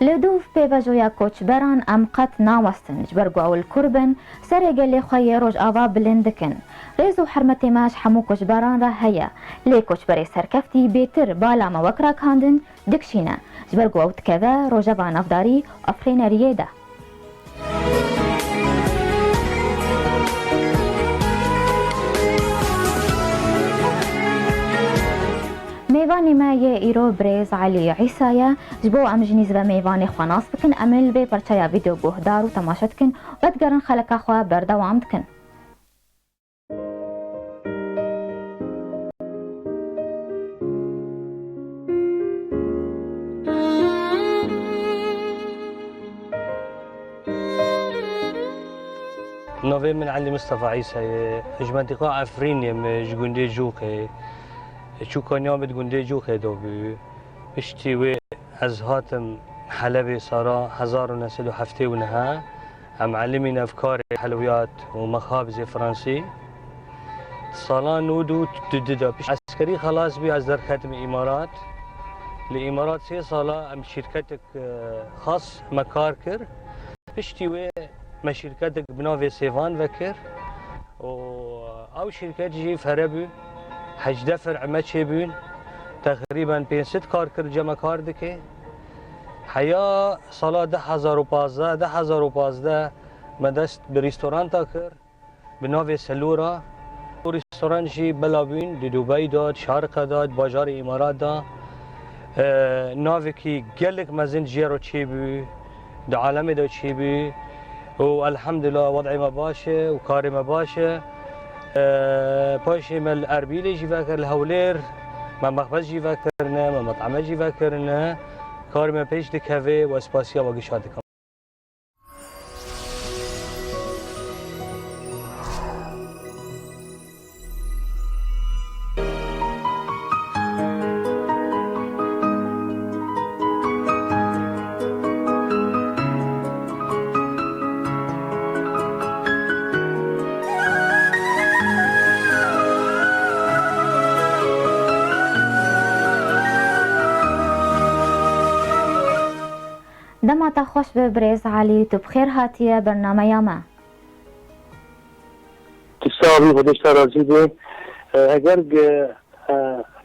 لدوف پیوجویا کوچبران ام قط ناوستن جبرگو اول کربن سر گلی خوی روش آوا بلندکن ریزو حرمت ماش حمو کوچبران را هیا لی کوچبری سرکفتی بیتر بالا ما وکرا کاندن دکشینه جبرگو اوت کذا روجبان افداری افرینریه ده میوانی ما یه ایرو بریز علی عیسایا جبو ام جنیز و میوانی خواناس بکن امل به پرچایا ویدیو گوهدار و تماشت کن و ادگرن خلقا خواه بردوام کن. نوی من علی مصطفى عيسى اج منطقة عفرين مش جندي جوقي شو كان يوم جندي جوقي دوبي اشتوي از هاتم حلبي صارا 1907 ونها هم علمنا افكار حلويات ومخابز فرنسي صالان نودو تددا عسكري خلاص بي از در ختم امارات الامارات 3 صاله ام شركتك خاص مكار كر اشتوي ما شركتك بنوفي سيفان وكر او شركات جي فربو حج دفر ما تشيبون تقريبا بين 6 كار كر جمع كار دكي حيا صلاة 10,015 مدست بريستوران تاكر بنوفي سلورا ريستوران جي بلابين دي دبي داد شارقة داد باجار امارات دا نوفي كي قلق مازن جيرو تشيبو دا عالمي دا تشيبو والحمد لله وضعي ما باشه وكاري ما باشه باشي ما الاربيلي جي فاكر الهولير ما مخبز جي فاكرنا ما مطعمه جي فاكرنا كاري ما بيش دكافي واسباسيا وقشاتك دمعتا خوش ببرز علي تبخير هاتية برنامج ياما تساوي ودشت راضي بي اگر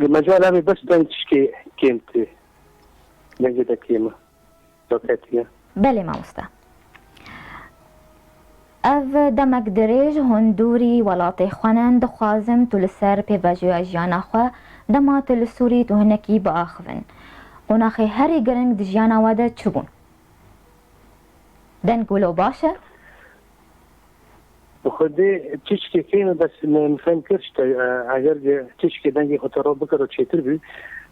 المجال همي بس تنتشكي كيمتي نجد كيمة دوكاتية بلي ما مستا اف دمك دريج هندوري ولاطي خوانان دخوازم تلسر بيفاجيو اجيانا خوا دما تلسوري تهنكي باخفن قناخي هري قرنگ دجيانا وادا تشبون دنقولو باشا وخدي تشكي كينو بس مفهمكرش اگر تشكي دنجي خطرو بكرو تشيتر بي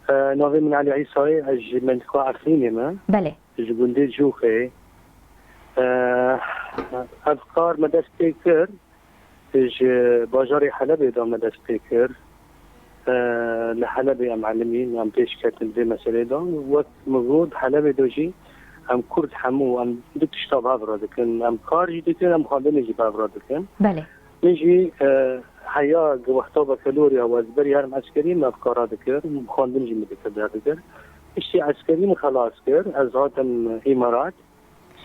نوفي من علي عيسى اج منطقة عفريني ما بلي اج قندي جوخي افكار مدست بيكر اج باجاري حلبي دا مدست بيكر لحلبي ام علمين ام بيش كاتن دي مسألة دا وقت موجود حلبي دوجي ام كرد حمو ام دكتشتا بابرا دكن ام كارجي دكن ام خاندن يجي بابرا دكن بلي نجي حيا وقتا بكالوريا وازبري هرم عسكري ما افكارا دكر خاندن يجي مدكر دكر اشتي عسكري خلاص كر از هاتم امارات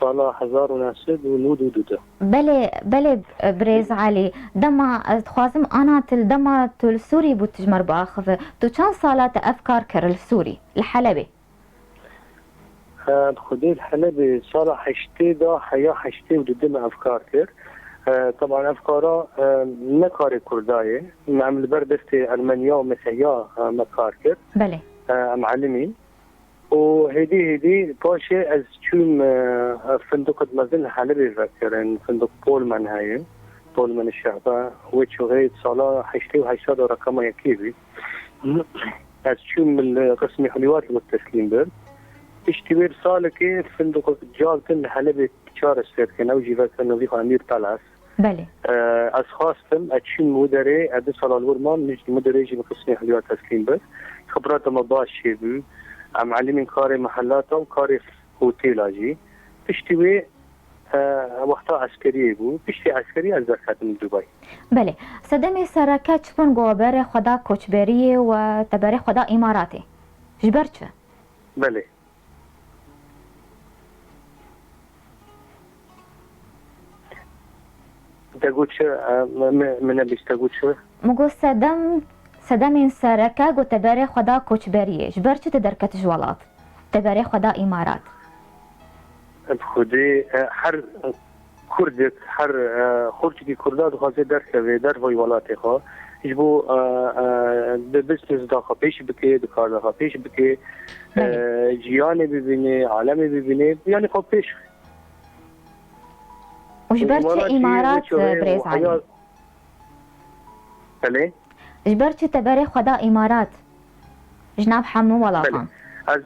سال 1992 بلي بريز علي دما تخوازم انا تل دما تل سوري بوتجمر باخف تو كان صالات افكار كر السوري الحلبي خدي الحلبي صار حشتي دا حيا حشتي وددم افكار كر طبعا افكارا مكار كرداي معمل بردستي المانيا ومسيا مكار كر بلي معلمين وهدي باشي از چون فندق مزن حلبي فكرن فندق بولمان هاي بولمان الشعبة وچو غيد صلاة 88 رقم يكيبي از چون من قسم حلوات المستسلم برد اشتوير سالكي فندق جالتن حلبي 4 سنة كان اوجي فكرن وذيخ امير طلعس بلي از خواستم اتشون مدري ادي صلاة الورمان نجد مدري يجي بقسم حلوات تسليم برد خبرات ما باشي بو معلمين كاري محلات وكاري هوتيل اجي بشتوي وقتا عسكري بو بشتي عسكري از خدمة دبي بله صدمي سركات شبون قوابر خدا كوچبري وتبري خدا اماراتي جبرتش بله تقول شو من بيش تقول شو مگو سدم سرکه گو تبره خدا کوچبریه جبر چه تدرکت جوالات تبره خدا امارات بخودی هر کردت هر خورتی کردات خواسته درکه در وی ولاتی خواه يجبو بزنس داخل پیش بکه دکار داخل پیش بکه جیانی ببینه عالمی ببینه يعني خب پیش وجبر چه امارات بريز علي بله جبر چه تبره خدا امارات جناب حمو ولاطان از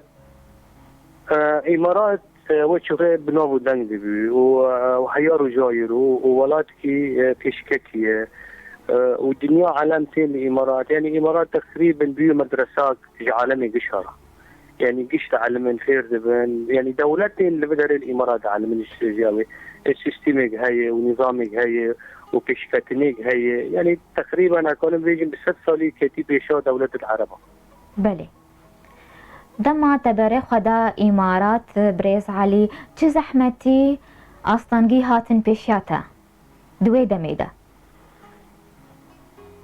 امارات وچه بنابو دنگ بی و حیار و جایر و ولات کی پیشککیه والدنيا علامتين الامارات يعني الامارات تقريبا بيو مدرسات عالمي قشره يعني قشت على خير دبن يعني دولتين اللي بدر الامارات على من الجاوي السيستميك هي ونظامك هي وبيشكتنيك هي يعني تقريبا اكون بيجي بست سالي كتي بيشو دوله العرب بله دما تبره خدا امارات بريز علي چه زحمتي اصلنگي هاتن پیشاته دوی دمیده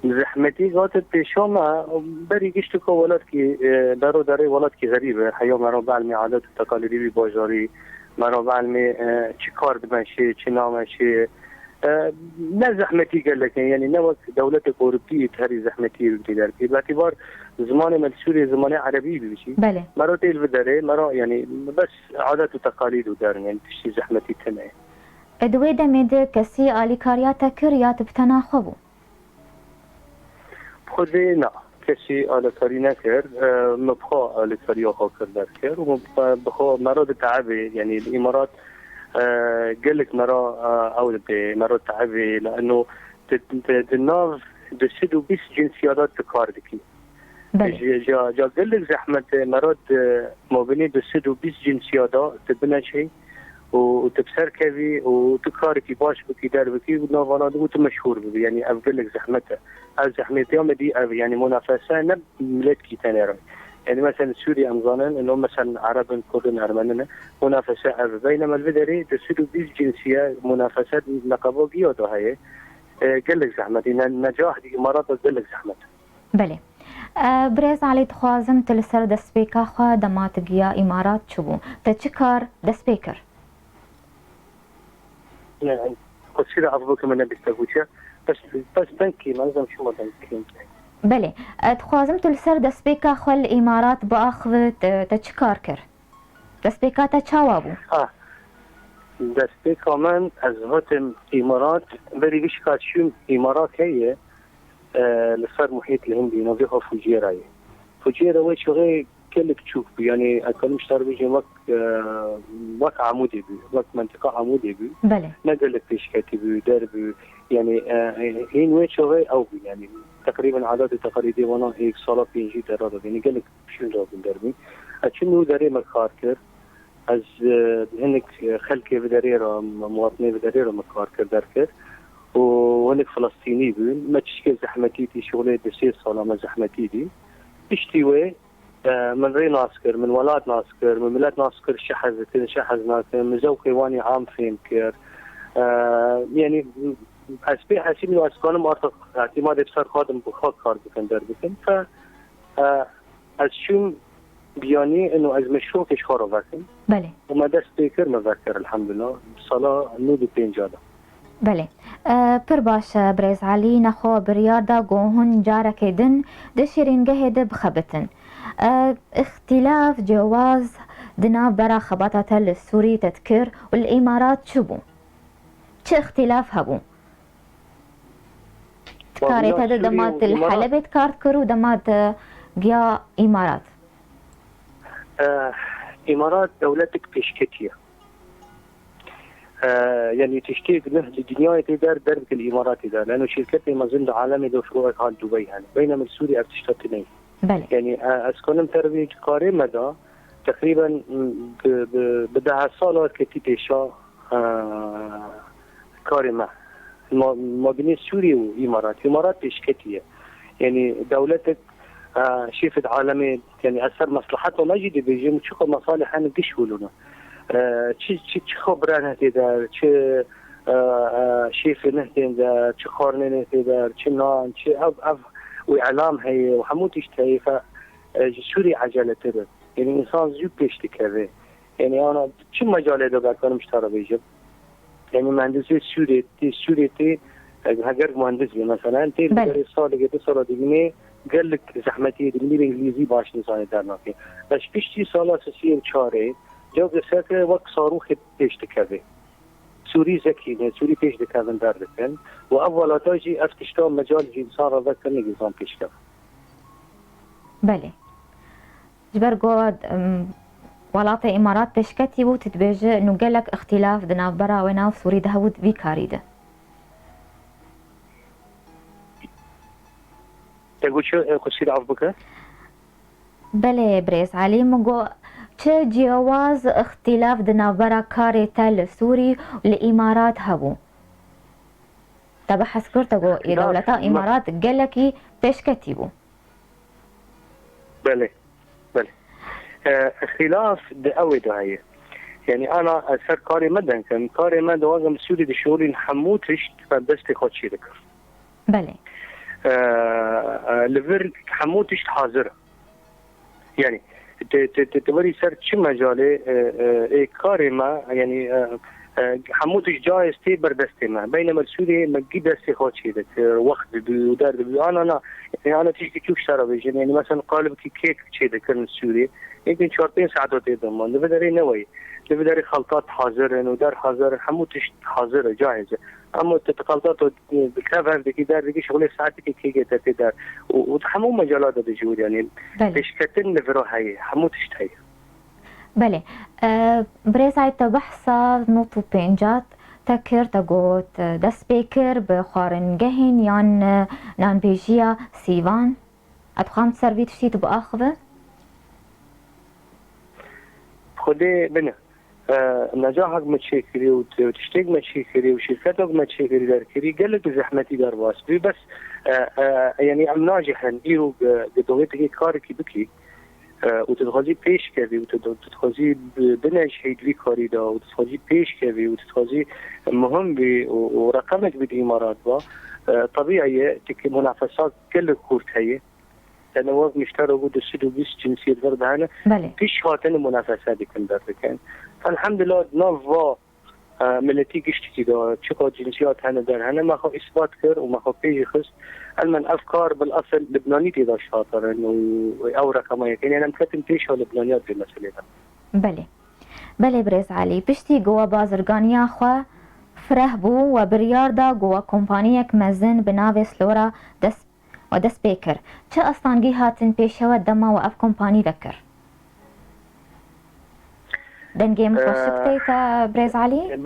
زحمتی قاطت پیشوما بری گشت که ولاد کی درو داره ولاد کی غریبه حیا مرا بعلمی عادت و تقالیدی بازاری مرا بعلمی چی کار دمشه چی نامشه نه زحمتی قال لك يعني نوع دولة أوروبية تهري زحمتي بتدار في باعتبار زمان من سوريا زمان عربي بيجي بله مرة تيل بداره مرة يعني بس عادات وتقاليد ودار يعني تشي زحمتي تمام ادوي دميد كسي آلي كارياتا كريات بتناخبو خودی نه کسی آلکاری نکرد مبخوا آلکاری ها کرد و بخوا مرا تعبه يعني الامارات قالك مرا او مرا تعبه لانه الناف دسدو بس جنسيات تكاردكي جا قالك زحمه مرات ما بيني دسدو بس جنسيات تبنى شيء وتبصر كذي وتكاركي باش بكي دار بكي ونوفانا دوت مشهور بي يعني أقول لك زحمته زحمتي يوم دي يعني منافسة نب ملت كي تاني يعني مثلا سوريا أمزانن إنه مثلا عرب كردن أرمننا منافسة بينما البدري تسدو بيز جنسية منافسات نقابو بيوتو هاي قال لك زحمتي نجاح دي مرات قال لك زحمته بله بريز علي تخوازم تلسر دسبيكا خوا دماتقيا إمارات شبو تشكر دسبيكر يعني قصيرة أفضل من بيستغوشة بس تنكي ما لازم شو ما تنكي بله تخوازم تلسر دسبيكا خوا الإمارات بأخذ تشكر كر دسبيكا تشاوابو دسبيكا من أزهات إمارات بري بيشكات شو إمارات هي لسر محيط الهندي نظيفة فوجيرة فوجيرة وش غير كلك تشوف يعني أكون مشتر بيجي وك عمودي بي وك منطقة عمودي بي بله نقل لك بيشكاتي بي دربي يعني هين وش غير أو بي يعني تقريبا عادات تقاليدي وانا هيك صلاة بيجي درادة يعني قال لك شو جاب دربي أشنو داري مكاركر از هنك خلكي بدريرة مواطني بدريرة مكاركر دركر وهناك فلسطيني بين ما تشكي زحمتي شغلي دسير صالة ما زحمتي دي اشتوي من ري ناسكر من ولاد ناسكر من ملات ناسكر شحز ناسكر من زوقي واني عام فين كير يعني أسبيح حسيني وأسكانم أرتق اعتماد بسر خادم بخاك كار بكن در بكن ف أشوم بياني إنه از مشروع كش خارو بكن بله وما دست بيكر مذكر الحمد لله صلاة نود بينجادا بله پر باش بريز علي نخو بريادا قوهن جارك دن دشيرين قهد بخبتن اختلاف جواز دنا برا خبطة السوري تذكر والإمارات شبو چه اختلاف هبو تكاري تد دمات الحلبة تكارت كرو دمات جيا إمارات إمارات دولتك بيشكتية يعني تشتيق نهج الدنيا تقدر دربك الإمارات ده لأنه شركتي ما زلت عالمي دو فروع حال دبي يعني بينما سوريا بتشتغل بله يعني أسكنم تربية قارئ مدى تقريبا بدها صالات كتير بيشا كاري ما بين سوريا وإمارات بيشكتية يعني دولتك شيفت عالمي يعني أثر مصلحته ما جدي بيجي مشوق مصالح أنا قش ولنا چی خبرانه دیدار چه شيف نهتين ذا شي خورن نهتين ذا شي نان شي أف وإعلام هي وحمود يشتهي ف سوري عجلة ترى يعني إنسان زيوب بيشتي كذا يعني أنا شو مجال هذا بعد كانوا مشترى بيجيب يعني مهندس سوري تي هاجر مهندس مثلا تي بدري صار لقيت صار ديني قال لك زحمتي ديني بالإنجليزي باش نساني دارنا فيه بس بيشتي صلاة سير شاري جواب ساكر وقت صاروخ بيشتي كذا سوري ذكي سوري بيش دكان داردكن وأول تاجي أفتشتو مجال جين صار ذكر نجزام بيشتو بله جبر قود ولاطة إمارات بشكتي وتتبجي إنه قالك اختلاف دناف برا وناف سوري دهود بيكاريده تقول شو قصير عفبك؟ بله بريس علي مقو چه جواز اختلاف دناف برا كاري تل سوري لإمارات هبو تبحث كرتقو دولتا إمارات قالكي بشكتي بو بله خلاف دقوي هي يعني انا اثر كاري مدن كان كاري مدن واجم سوري دي شوري نحموتش فبدست خد شي ذكر بله لفر حموتش حاضر يعني توري سر شي مجالي كاري ما يعني حموتش جايز تي بردستي ما بينما السوري ما تجي دستي خد شي ذكر وقت ودار انا يعني انا تيجي تشوف شرابي يعني مثلا قالب كيك شي ذكر السوري يمكن 4 ساعات تقدم لبدري نوي لبدري خلطات حاضر ودار حاضر حموتش حاضر جاهزه اما تخلطات بالكافر دي دار دي شغله ساعات كي تقدر وتحمو مجالات دجور يعني تشكتن لفرو هي حموتش هي بله بريساي تبحثا نوتو بينجات تكر تقوت دس بيكر بخارن جهن يان نان بيجيا سيفان اتخام سربيت شتي تبقى اخذه خدي بنا نجاحك متشكري وتشتاق متشكري وشركتك متشكري دار كري قال لك زحمتي دار واسبي بس يعني ام ناجحا ايو قدوغيتك كاركي بكي وتتخذي بيش كذي وتتخذي بنج هيدوي كاري دا وتتخذي بيش كذي وتتخذي مهم بي ورقمك بالإمارات با طبيعي تكي منافسات كل كورت هي لأنه وقت مشترى وجود السدو بيس جنسية ضرب هنا فيش هاتن المنافسات دي كن دار كان فالحمد لله نوفا ملتي قشتي دا تشوفوا جنسيات هنا دار هنا ما خو إثبات كر وما خو بيجي خص المن أفكار بالأصل لبناني إذا شاطر إنه أو رقم يعني أنا مكتم تيشوا لبنانيات في المسألة بله بريز علي بشتي جوا بازرگانيا خوا فرهبو وبرياردا جوا كومبانيك مزن بناوي سلورا دس بيكر چه أصلاً هاتن بيشوا دما وأف كومباني ذكر دنجي مخشكتي تا بريز علي؟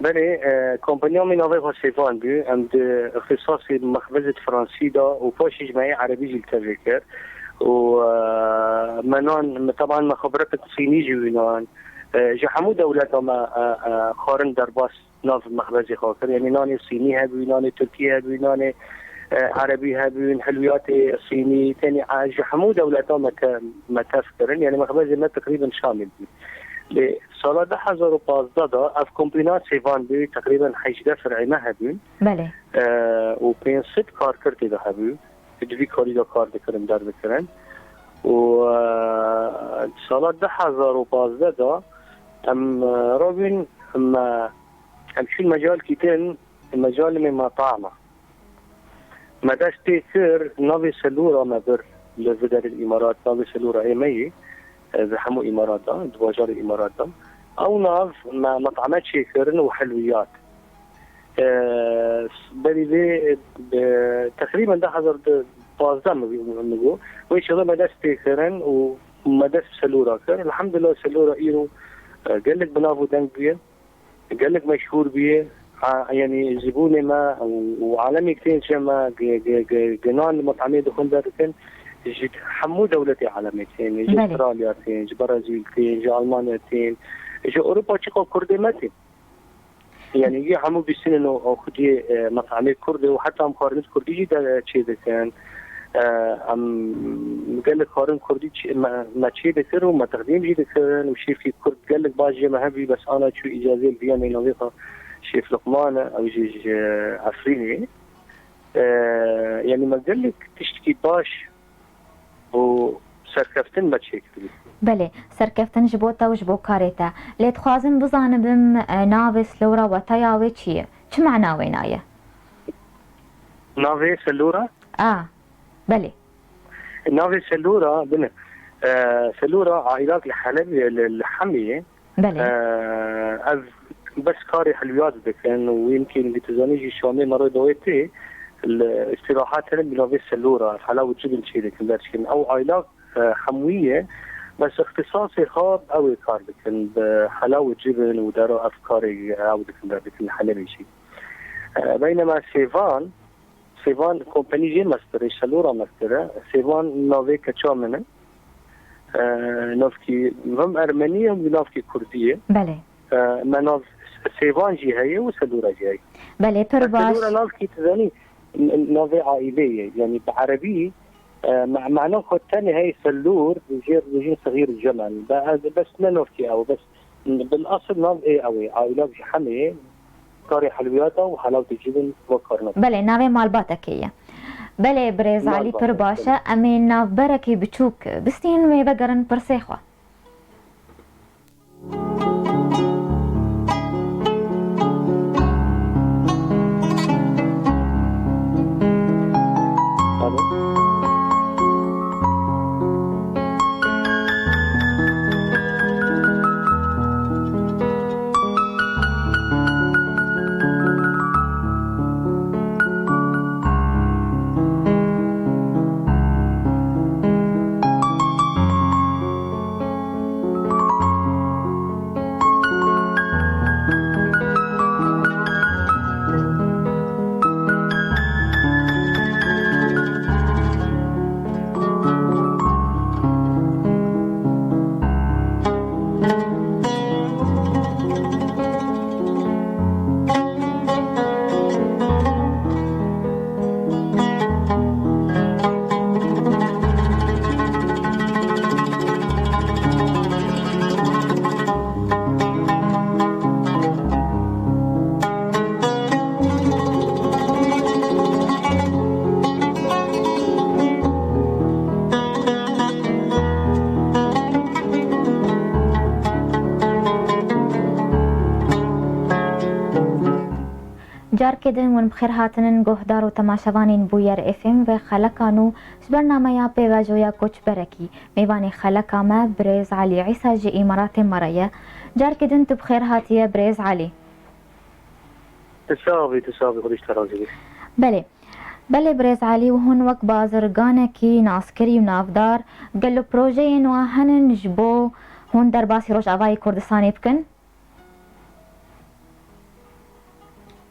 بله كومبانيا من ناوي خاصيفان بي عند اختصاصي مخبزة فرنسي دا وفاش جمعي عربي جلتذكر ومنان طبعا مخبرات صيني جوينان جحمو دولة ما خارن درباس ناف مخبزي خاطر يعني ناني صيني هبوي ناني تركي هبوي ناني عربي هبوي حلويات صيني ثاني جحمو دولة ما تفكرن يعني مخبزي ما تقريبا شامل بي لسالة 2015 دا اف كومبينات سيفان بي تقريبا 18 فرعي ما هبوي بله وبين 6 كار كرتي دا هبوي دوی کاری دا کار دکرم در بکرن و سال 2015 دا هم رابين هم شو المجال كيتين المجال من مطاعمة ما داش تيكر نافي سلورة ما بر لفدر الإمارات نافي سلورة إيمي زحمو إمارات دا دواجار الإمارات دا أو ناف ما مطعمات شيكرن وحلويات بري تقريبا 2015 نقول ويش هذا مدرسة تيكرن ومدرسة سلورة كان الحمد لله سلورة إيرو قال لك بنافو دنك بيه قال لك مشهور بيه يعني زبوني ما وعالمي كتير جمع جنان مطعمي دخل داركن جد حمو دولتي عالميتين جد استراليا تين جد برازيل تين جد ألمانيا تين جد أوروبا تشكو كردمتين يعني يجي حمو بيسين إنه خدي مطعمي كردي وحتى مقارنة كردي جدا شيء كان ام قال لك هارون كردي ما تشي ذكر وما تقديم جي ذكر وشي في كرد قال لك باجي ما هبي بس انا شو اجازه بيا من نظيفه شيف لقمانه او جيج عفريني يعني ما قال لك تشتكي باش و سركفتن ما تشي بله سرکفتن جبوتا و جبو کارتا لیت خوازم بزانبم ناوی سلورا و تایاوی چیه؟ چه معناوی نایه؟ ناوی سلورا؟ بله ناوی سلورا بله سلورا عائلات الحلب الحمية بله بس كاري حلويات بكن ويمكن بتزانيجي شامي مرة دويتي الاستراحات هنا بناوي سلورا حلاوة جبن شي لكن او عائلات حموية بس اختصاصي خاص قوي كار لكن بحلاوة جبن ودارو افكاري او لكن حلبي شي بينما سيفان كومباني جي مستر سلورا مستر سيفان نوفي كتشامنه نوفكي هم ارمنيه هم نوفكي كرديه بله ما نوف سيفان جي هي وسلورا جي هي بله برباش سلورا نوفكي تزاني نوفي عائليه يعني بعربي معناه الثاني هي سلور بيجي صغير الجمل بس ما نوفكي او بس بالاصل نوف ايه قوي عائلات حميه كاري حلوياته وحلاوه الجبن وكرنب بله ناوی مالباتك هي بله بريز علي برباشا امين ناف بركي بچوك بستين مي بقرن برسيخوا جار كدن ون بخير هاتنن گهدار و تماشاوانین بویر اف ام و خلقانو برنامه یا پیواجویا کوچ برکی میوانی خلقا ما بريز علي عيسى جي امارات مريا جار كدن تو بخير هاتيه بريز علي تساوي خديش ترازي بله بريز علي وهون وك بازرگانه كي ناسكري و نافدار قالو بروجي نو هنن جبو هون در باسی روش آوای کردستانی بکن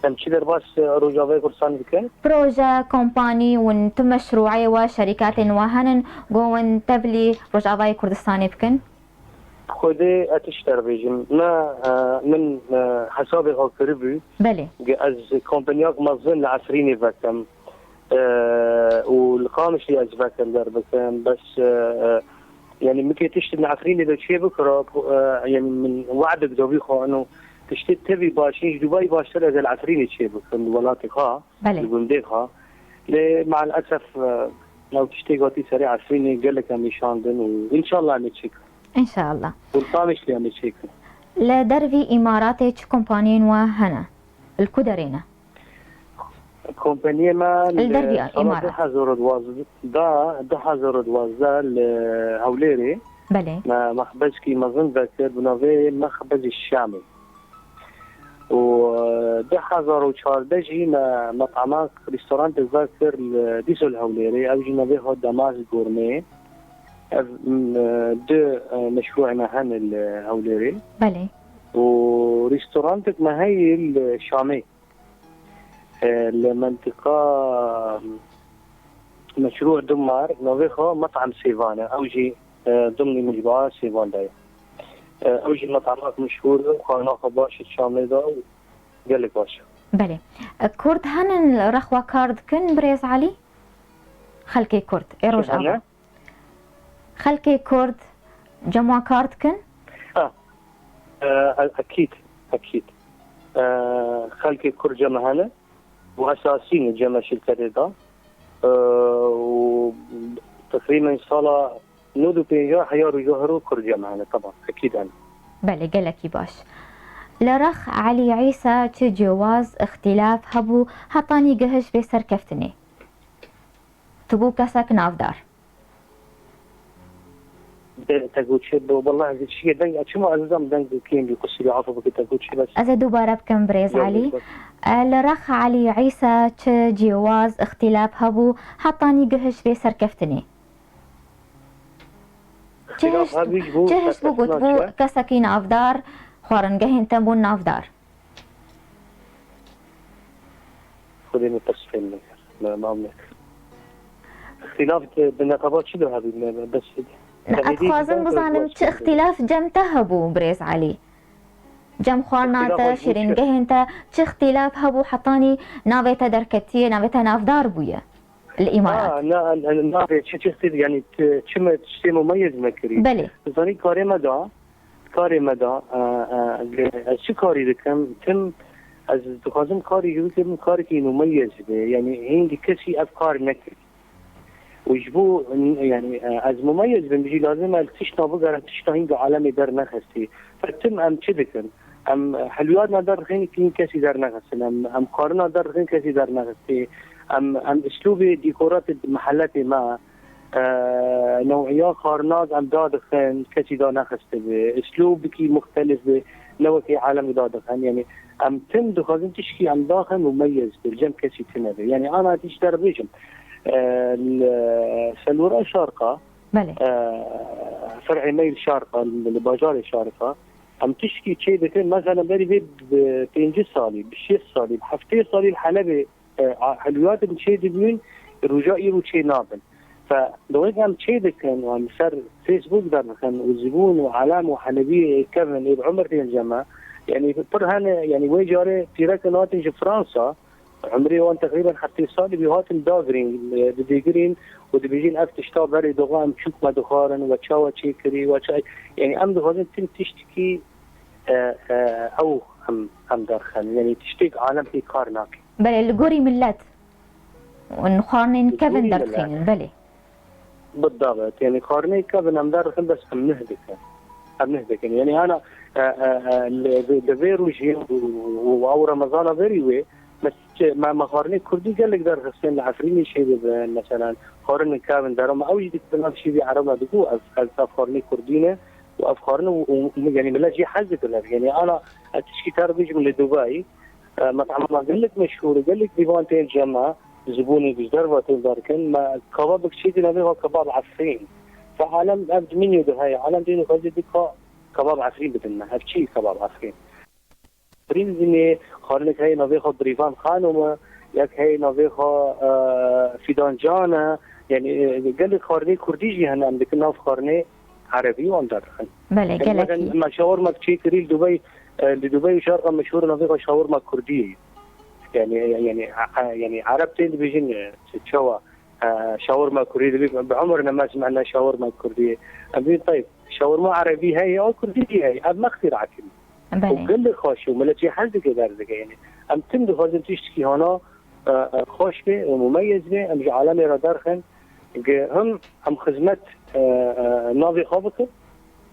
تمشي درباس روجاوي كردستان بكن بروجا كومباني وانت مشروعي وشركات وهنن قوان تبلي روجاوي كردستان بكن خودي اتشتر بيجم ما من حسابي غاكربي بله از كومبانياك مظن العسريني بكم والقامش اللي ازبكم در بكم بس يعني ممكن تشتري العسريني ده شيء بكره يعني من وعدك دوبي خو انه تشتري تبي باشين دبي باشتري زي العسريني شيء بكم ولاتها الجنديها مع الاسف لو تشتري قاتي سريع عسريني قال لك ميشاندن وان شاء الله نتشيك ان شاء الله والقامش اللي نتشيك لا درفي اماراتي كومبانيين وهنا الكدرينا كومبانيه ما الدربي امارات ده حضر دوازده الهوليري بله ما مخبزكي مظن ذكر بنوي مخبز الشامي وده حضر وشارده جي مطعمات ريستوران ذكر ديسو الهوليري او جي نوي هو دماز غورمي ده مشروعنا هن الهوليري بله وريستورانتك ما هي الشامي المنطقة مشروع دمار نوفيخو مطعم سيفانا أوجي ضمن مجموعة سيفان داي أوجي مطعمات مشهورة وخاناقة باشا الشامي دا قال لك باشا بله كرد هنن رخوة كارد كن بريز علي خلكي كرد إيروج أبا خلكي كرد جمع كاردكن أكيد خلكي كرد جمع هنا وأساسين جمع شركة دا وتقريبا صالة نودو بيجا حيارو جوهرو كرد جمع هنا طبعا أكيد أنا بله قالكي باش لرخ علي عيسى تجواز اختلاف هبو حطاني قهش في سركفتني تبو كسك نافدار تقول شيء والله هذا الشيء دنج شو ما ألزم دنج كين بيقص لي عفوا بك تقول شيء بس أزا دوباره بكم بريز علي لرخ علي عيسى تجواز اختلاف هبو حطاني قهش في سركفتني جهش بو قلت بو كسكين نافدار خورن قهين تنبو نافدار خذيني تصفين ما أملك اختلاف بالنقابات شو ده هذه بس أتخازن بظالم چه اختلاف جم تهبو بريز علي جم خوارناتا شيرين قهنتا چه اختلاف هبو حطاني نافيتا دركتية نافيتا نافدار بويا الإمارات نافيتا چه اختلاف يعني چه شيء مميز مكري بله بزاني كاري مدى شو كاري دكم تم از دخازم كاري يوكم كاري كي مميز يعني هندي كسي أفكار نكري ويجبو يعني از مميز بنجي لازم التشتا بقرا تشتا هند عالمي در نخستي فتم ام تشدكن ام حلوياتنا در خين كين كسي در نخستن ام قارنا در خين كسي در نخستي ام اسلوب ديكورات المحلات مع نوعيات قارنات ام دادخن كسي دا نخسته اسلوب كي مختلف نوع كي عالمي دادخن يعني ام تم دخازن تشكي ام داخل مميز بالجم كسي تنبه يعني انا تشتر بيجم السلورة شارقة بله فرع ميل شارقة الباجار شارقة عم تشكي شيء ذكر مثلا بري بينجي صالي بشيء صالي بحفتي صالي الحلبة حلويات بشيء دبين رجاء يرو شيء نابل فلو عم شيء ذكر وعم صار فيسبوك دارخن وزبون وعلام وحلبية كمان بعمر الجماعة يعني برهن يعني ويجاري في ركنات في فرنسا عمري وان تقريبا حتى صالي بيهات داغرين بديجرين ودبيجين افتشتا بري دوغام شوك ما دخارن وتشاوا تشيكري وتشاي يعني ام دخارن تم تشتكي او هم دارخن يعني تشتكي عالم في كارناك بله الجوري ملات ونخارنين كفن دارخين بله بالضبط يعني قارني كفن ام دارخن بس هم نهدكن يعني انا الفيرو جي و رمضان فيري وي بس ما قارني كردي قال لك دار غسين العفريني شيء مثلا قارن كامل دارما او يدك بنام شيء عربه بقو افقارني كردينه وافقارنا يعني بلا شيء حزب يعني انا تشكي تربيج من دبي مطعم ما قال لك مشهور قال لك ديوانتين جماعه زبوني بجدربتين داركن ما كبابك شيء نبي كباب عفرين فعالم ابد منيو ده هاي عالم دينو خذ ديك كباب عفرين بدنا هالشيء كباب عفرين برينزني خارنك هاي نويخو بريفان خانوما ياك هاي نويخو فيدان جانا يعني قال لك خارني كرديجي هنا عندك ناف خارني عربي وان دارخن بله قالك ما شاورما تشي كريل دبي لدبي شارقه مشهور نويخو شاورما كرديه يعني عربتين بيجين تشوا شاورما كرديه بعمرنا ما سمعنا شاورما كرديه أبي طيب شاورما عربي هاي او كرديه هاي اب ما اخترعت وقال لي خوش وملتي حزك دارك يعني ام تم خازن تشتكي هنا خوش به ومميز به ام عالمي را دارخن هم خدمت نافي خابك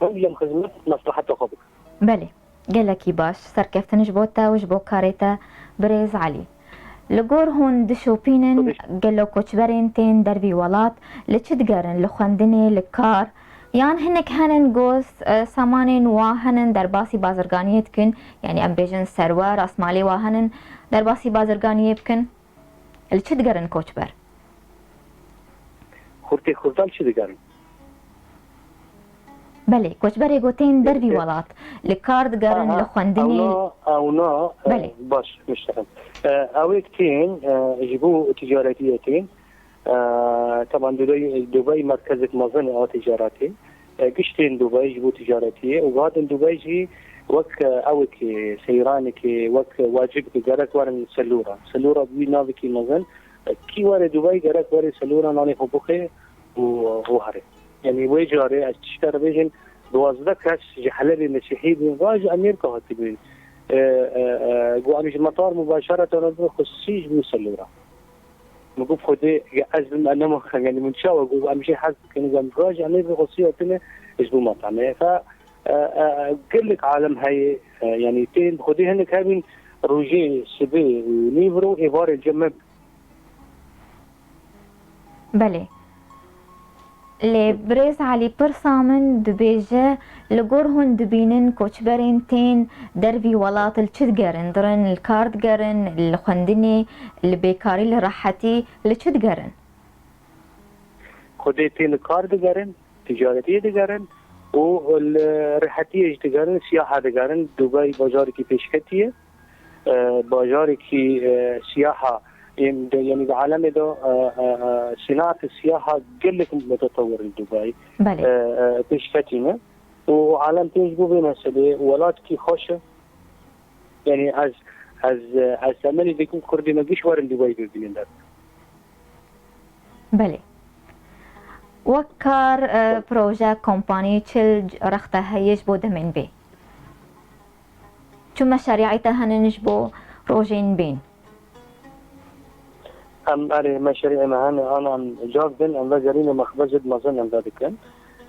هم يم خدمت مصلحه خابك بله قالك باش سركفتن جبوتا وجبو كاريتا بريز علي لقور هون دشوبينن قالو كوچبرين تين دربي ولات لچدگرن لخوندني لكار يعني هنك هنن جوز سامانين واهنن در باسی بازرگانیت کن يعني ام بیجن سرور اسمالی واهنن در باسی بازرگانیه بکن اللي چه دگرن کوچبر خورتي خورتال چه دگرن بله کوچبر يگوتين دربي ولات لكار دگرن لخوندني اونا بله باش مشتغل اويكتين جيبو تجارتيتين طبعا دبي مركز مظنة تجاراتي قشتين دبي جبو تجاراتية وقادن دبي جي وك اوك سيرانك وك واجب جارك ورن سلورة بي نافكي مظن کی واره دوبای گرک واره سلورا نانی حبوخه و هره یعنی وی جاره از تشتر بیشن 12 کس حلب مسیحی بین راج امریکا هاتی بین قوانش المطار مباشرة ربنا خصيش بيوصلوا مقوب خدي أزم أنا ما يعني من شاو أقول أمشي حاسس كأنه جام راجع أنا بخصية تنا إيش بمطعمه ف قل لك عالم هاي يعني تين خدي هنك هاي روجي سبي ونيفرو إبارة جمب بله لبرز علي برسامن دبيجة لجورهن دبينن كوشبرين تين دربي ولات الشدجرن درن الكارد جرن الخندني البيكاري الراحتي الشدجرن خدي تين الكارد جرن تجارتي دجرن والراحتي دجرن سياحة دجرن دبي بازار كي بيشكتيه بازار كي سياحة يعني بعالم ده صناعة السياحة قلت متطور دبي بيشكتينا وعالم تنجبو بين هسه ولات كي خوشه يعني از زمانی دیگه کردی نگیش وارن دبي ببینن در بله وكار بروجا كومباني تشل رخته هيج بوده من بي شو مشاريعتها هننجبو روجين بين أنا مشاريع معانا أنا جاردن أنا جاريني مخبزة مازن أنا ذلك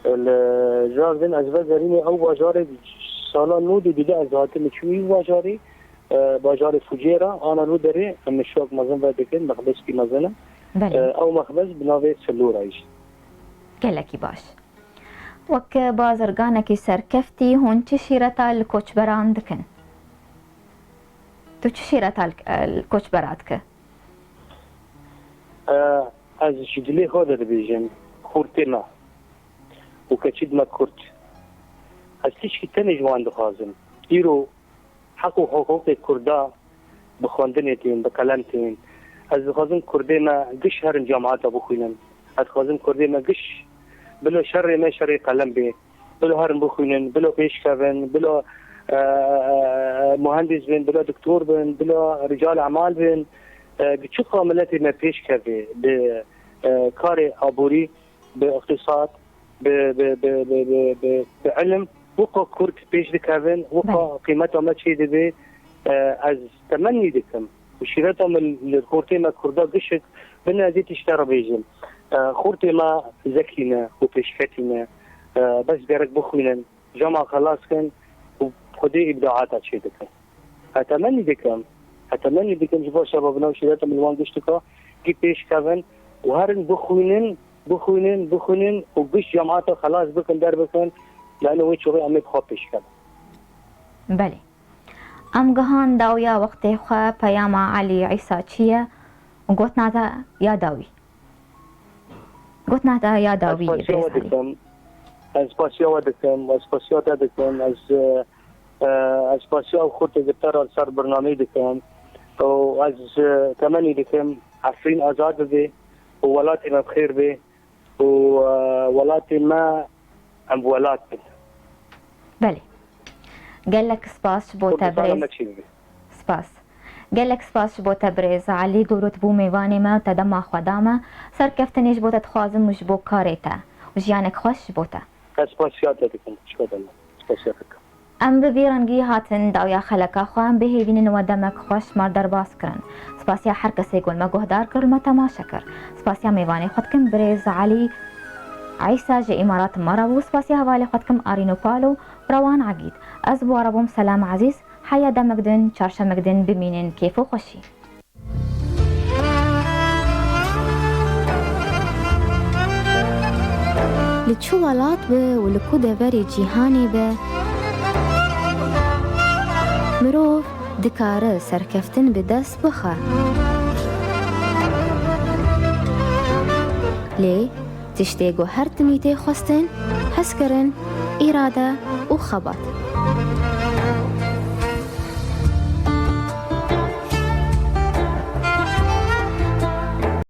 الجاردن أزواج جاريني أو باجاري سالا نودي بدأ زاتي مشوي باجاري باجاري فجيرة أنا نودري من الشوك مازن ذلك مخبز في مازنة أو مخبز بناوي سلورة إيش كلكي باش وك بازرگانكي سركفتي هون تشيرتا الكوچبران دكن تو تشيرتا الكوچبراتك از شدلی خود دبیجن خورتنا و کچید ما کرد از تیش که تنج وان دخوازم ایرو حق و حقوق کردا بخواندنیتین بکلمتین از دخوازم کردینا گش هر جامعات بخوینن از دخوازم کردینا گش بلو شر ما شر قلم بی بلو هرم بخوینن بلو پیش کردن بلو مهندس بین بلو دکتور بین بلو رجال اعمال بین بچه قاملاتی ما پیش کرده به کار عبوری به اقتصاد به علم وقا کرد پیش دکردن وقا قیمت ما چی دیده از تمنی دکم و شیرت هم لخورتی ما کرده گشت بنا ازی تشتر بیجم خورتی ما زکینا و پیشکتینا بس برک بخوینن جمع خلاص کن و خودی ابداعات چی دکم اتمنی دکم اتمنى بكم جبوا شبابنا وشيراتهم من وان قشتكا كي بيش كافن وهرن بخوينن وقش جامعاته خلاص بكن دار بكن لانه وين شغل عم يبخو بيش كافن بله ام جهان داويا وقت خا بياما علي عيسى تشيا وقلتنا تا يا داوي از پاسیا خود گفتار سر برنامه دکم و از تمنی دکم عفرین آزاد به و ولات ما بخیر به و ولات ما اموالات بله قال لك سباس بو تبريز سباس قال لك سباس بو تبريز علي قرط بو ميواني ما تدمع خدامه سر كفتنيش بو تتخوازم مش بو كاريتا وجيانك خوش بوتا سپاسیات دکم شکر الله سپاسیات ام ببیرنگی هاتن داویا خلکا خوان بهیوینن و دمک خوش مار درباس کرن سپاسیا هر کسی گل ما گهدار کرد ما تماشا کرد سپاسیا میوانی خودکم بریز علی عیسى جي امارات مرابو سپاسیا حوالی خودکم آرینو پالو روان عقید از بواربوم سلام عزیز حیا دمکدن چارشمکدن بمینن کیف و خوشی لچو ولات به ولکو دبری جیهانی به مروف دکاره سرکفتن به دست بخه لی تشتیگو هر تمیته خواستن حس کرن اراده و خبات